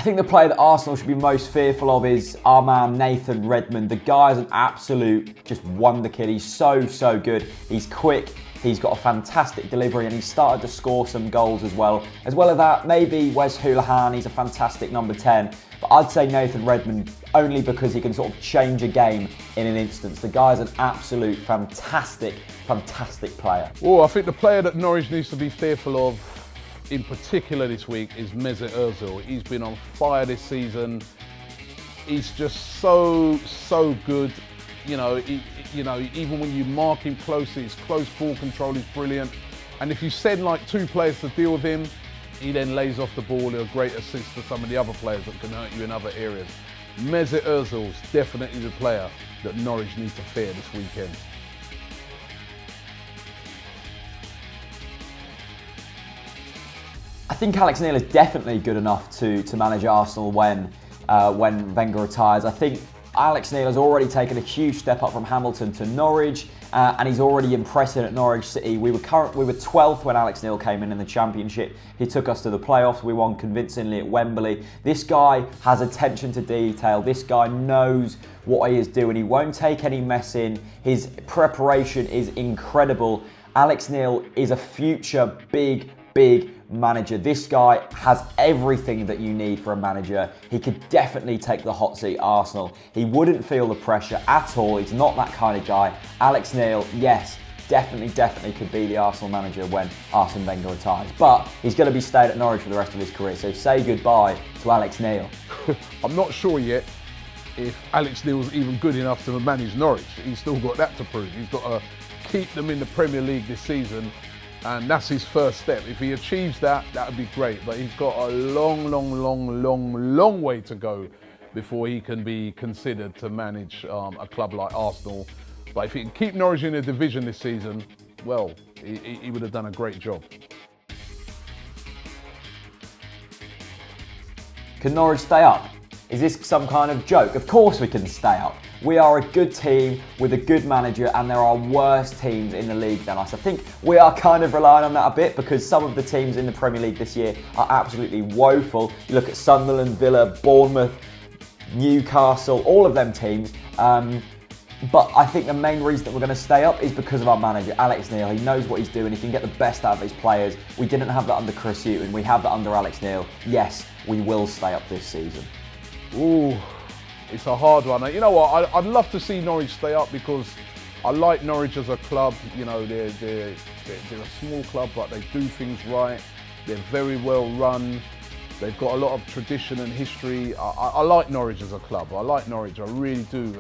think the player that Arsenal should be most fearful of is our man Nathan Redmond. The guy's an absolute just wonder kid. He's so, so good. He's quick. He's got a fantastic delivery and he's started to score some goals as well. As well as that, maybe Wes Hoolahan, he's a fantastic number 10. But I'd say Nathan Redmond only because he can sort of change a game in an instant. The guy's an absolute fantastic, fantastic player. Oh, I think the player that Norwich needs to be fearful of in particular this week is Mesut Ozil. He's been on fire this season. He's just so good. You know, even when you mark him closely, his close ball control is brilliant. And if you send like 2 players to deal with him, he then lays off the ball, a great assist to some of the other players that can hurt you in other areas. Mesut Ozil is definitely the player that Norwich need to fear this weekend. I think Alex Neil is definitely good enough to manage Arsenal when Wenger retires. I think Alex Neil has already taken a huge step up from Hamilton to Norwich, and he's already impressing at Norwich City. We were 12th when Alex Neil came in the Championship. He took us to the playoffs. We won convincingly at Wembley. This guy has attention to detail. This guy knows what he is doing. He won't take any mess in. His preparation is incredible. Alex Neil is a future big manager. This guy has everything that you need for a manager. He could definitely take the hot seat at Arsenal. He wouldn't feel the pressure at all. He's not that kind of guy. Alex Neil, yes, definitely could be the Arsenal manager when Arsene Wenger retires. But he's going to be staying at Norwich for the rest of his career. So say goodbye to Alex Neil. I'm not sure yet if Alex Neil's even good enough to manage Norwich. He's still got that to prove. He's got to keep them in the Premier League this season. And that's his first step. If he achieves that, that would be great. But he's got a long way to go before he can be considered to manage a club like Arsenal. But if he can keep Norwich in the division this season, well, he would have done a great job. Can Norwich stay up? Is this some kind of joke? Of course we can stay up. We are a good team with a good manager and there are worse teams in the league than us. I think we are kind of relying on that a bit because some of the teams in the Premier League this year are absolutely woeful. You look at Sunderland, Villa, Bournemouth, Newcastle, all of them teams. But I think the main reason that we're going to stay up is because of our manager, Alex Neil. He knows what he's doing. He can get the best out of his players. We didn't have that under Chris Hughton. We have that under Alex Neil. Yes, we will stay up this season. Ooh. It's a hard one. You know what? I'd love to see Norwich stay up because I like Norwich as a club. You know, they're a small club, but they do things right. They're very well run. They've got a lot of tradition and history. I like Norwich as a club. I like Norwich. I really do.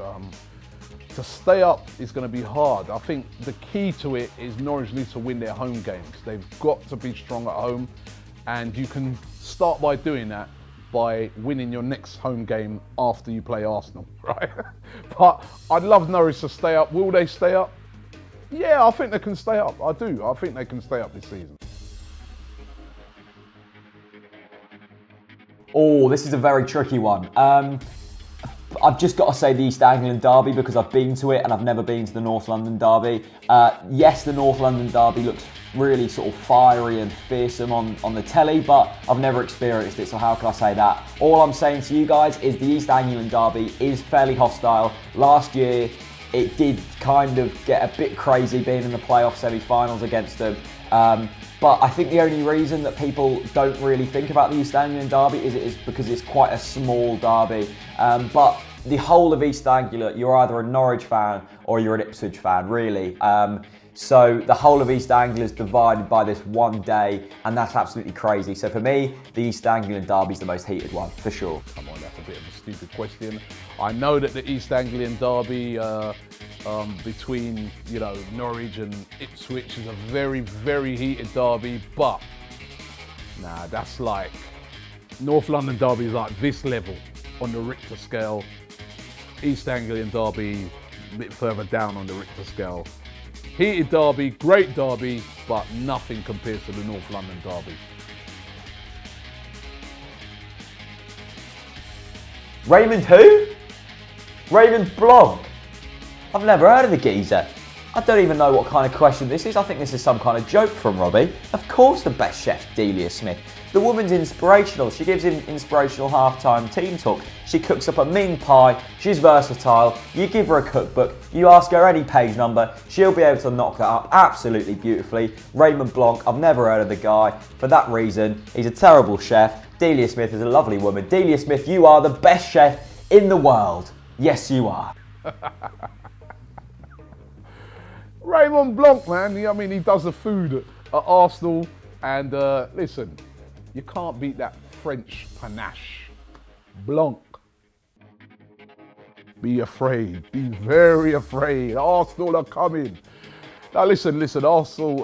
To stay up is going to be hard. I think the key to it is Norwich needs to win their home games. They've got to be strong at home, and you can start by doing that by winning your next home game after you play Arsenal, right? But I'd love Norwich to stay up. Will they stay up? Yeah, I think they can stay up. I do. I think they can stay up this season. Oh, this is a very tricky one. I've just got to say the East Anglian derby because I've been to it and I've never been to the North London derby. Yes, the North London derby looks really sort of fiery and fearsome on the telly, but I've never experienced it, so how can I say that? All I'm saying to you guys is the East Anglian derby is fairly hostile. Last year, it did kind of get a bit crazy being in the playoff semi-finals against them. But I think the only reason that people don't really think about the East Anglian derby is because it's quite a small derby. But the whole of East Anglia, you're either a Norwich fan or you're an Ipswich fan, really. So the whole of East Anglia is divided by this one day, and that's absolutely crazy. So for me, the East Anglian derby is the most heated one, for sure. Come on, that's a bit of a stupid question. I know that the East Anglian derby between, you know, Norwich and Ipswich is a very heated derby, but nah, that's like North London derby is like this level on the Richter scale. East Anglian derby a bit further down on the Richter scale. Heated derby, great derby, but nothing compares to the North London derby. Raymond who? Raymond Blanc. I've never heard of the geezer. I don't even know what kind of question this is. I think this is some kind of joke from Robbie. Of course the best chef, Delia Smith. The woman's inspirational. She gives him inspirational halftime team talk. She cooks up a mean pie. She's versatile. You give her a cookbook. You ask her any page number. She'll be able to knock that up absolutely beautifully. Raymond Blanc, I've never heard of the guy. For that reason, he's a terrible chef. Delia Smith is a lovely woman. Delia Smith, you are the best chef in the world. Yes, you are. Raymond Blanc, man. I mean, he does the food at Arsenal. And listen, you can't beat that French panache. Blanc. Be afraid. Be very afraid. Arsenal are coming. Now listen, Arsenal